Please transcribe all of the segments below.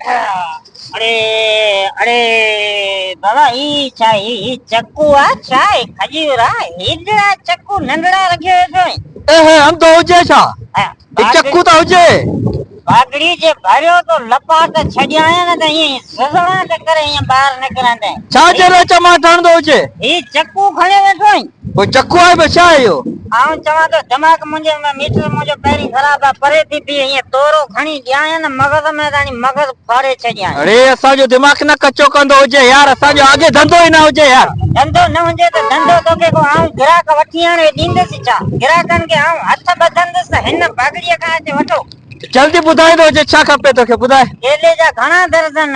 अरे अरे बाबा ई छा ई चक्कू आ छा खजीरा हीडड़ा चक्कू नंढड़ा रखियो है ए हम तो हुजे छा ई चक्कू तो हुजे बागड़ी जे भरियो तो लपाट छडिया न त ई सजणा त करे ई बाहर निकरंदे छा जे चमा ठण दो हुजे ई चक्कू खणे वेठो वो चक्कू आए बचा आयो आऊं चवा तो दिमाग मुंजे में मीटर मुंजो पहिरी खराब आ परे थी थी ये तोरो खणी ॾियां न मगज में तानी मगज फाड़े छडिया अरे असा जो दिमाग न कच्चो कंदो हुजे यार असा जो आगे धंधो ही ना हुजे यार धंधो न हुजे तो धंधो तो के को आऊं ग्राहक वठी आणे दींदस छा ग्राहकन के आऊं हथ बधंदस हिन बागड़ीअ खां ते वठो जल्दी बुधाई दो जे छा खपे तो के बुधाए केले जा घणा दर्जन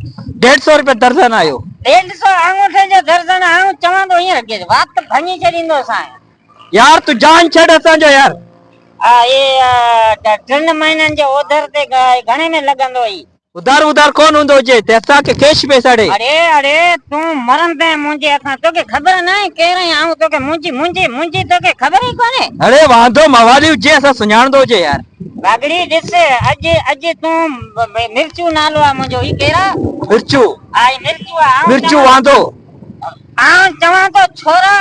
150 रुपए दर्जन आयो 150 अंगूठे जो दर्जन आऊं चवा तो हीअं रखे बात भञी छडींदो सा यार तू जान छड़ असा जो यार ये 3 महीनन जो ओधर ते घणे में लगंदो ई उधार उधार कौन हुंदो जे ते असा के कैश पैसा दे अरे अरे तू मरंदे मुंजे असा तो के खबर नहीं कह रहे आऊं तो के मुंजी तो के खबर ही कोने अरे वांदो मवाली जे असा सुञाण दो जे यार बागड़ी दिस अज तू मिर्चू नालो आ मुंजो ई केरा मिर्चू आई मिर्चू वांदो आ चवा तो छोरा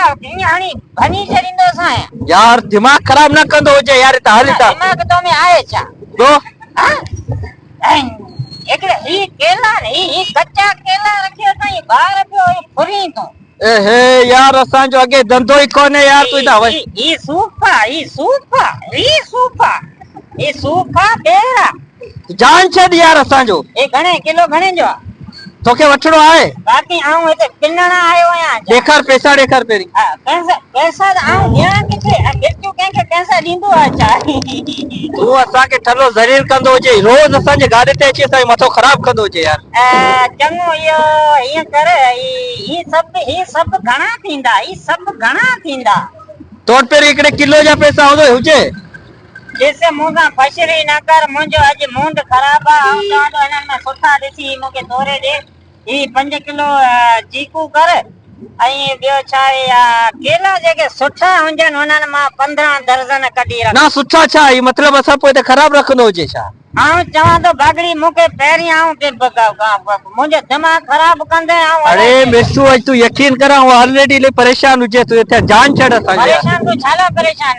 हाणी भनी छरिंदो सा यार दिमाग खराब न कंदो जे यार त हालता दिमाग तो में आए छा तो हां एकड़े ही केला ही कच्चा केला रखियो तो बाहर पियो फुरी तो ए हे यार असा जो आगे धंधो ही कोने यार तू इदा ई सूफा बेरा जान छड़ यार असा जो ए घणे किलो घणे जो तोके वठड़ो आए बाकी आऊं एते पिनणा आयो या देखर पैसा देखर पेरी पैसा आऊं या किथे मिर्चू के पैसा दींदो आ चा तू असा के ठलो जरीर कंदो जे रोज असा जे गाड़ी ते अचे सई मथो खराब कंदो जे यार चंगो यो ये करे ई सब घणा थींदा तोट पेरी एकड़े किलो जा पैसा होदो हुजे जैसे मुंगा फसरी ना कर मुंजो आज मुंड खराब आ आऊं तो इनन में सुठा दिसी मुके तोरे दे ई 5 किलो चीकू कर आई बियो छा या केला जेके सुठा हुंजन उनन मा 15 दर्जन कढी रख ना सुठा छा ई मतलब असा पोइ त खराब रखनो जे छा आऊं चवा तो बागड़ी मुके पैरी आऊं के मुंजो दिमाग खराब कंदे आऊं अरे मेसू आज तू यकीन करा वो ऑलरेडी ले परेशान हुजे तू इथे जान छड़ असा परेशान तू छाला परेशान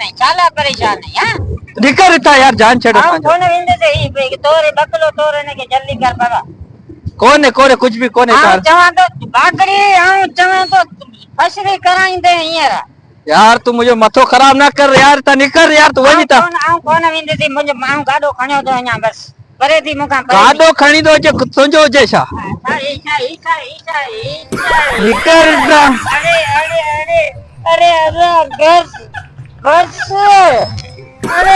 है हां निकर इता यार जान छड़ असा कौन विंदे से ई तोरे बकलो तोरे ने के जल्दी कर बाबा कोने कुछ भी कोने कर चवा तो बागड़ी आऊं चवा तो फसरी कराइंदे हियर यार तू मुझे मथो खराब ना कर यार ता निकर यार तू वही ता कौन विंदे से मुझे मां गाडो खणियो तो अኛ बस परे थी मुका गाडो खणी दो जे तुंजो जे छा ईसा निकर इता अरे बस अरे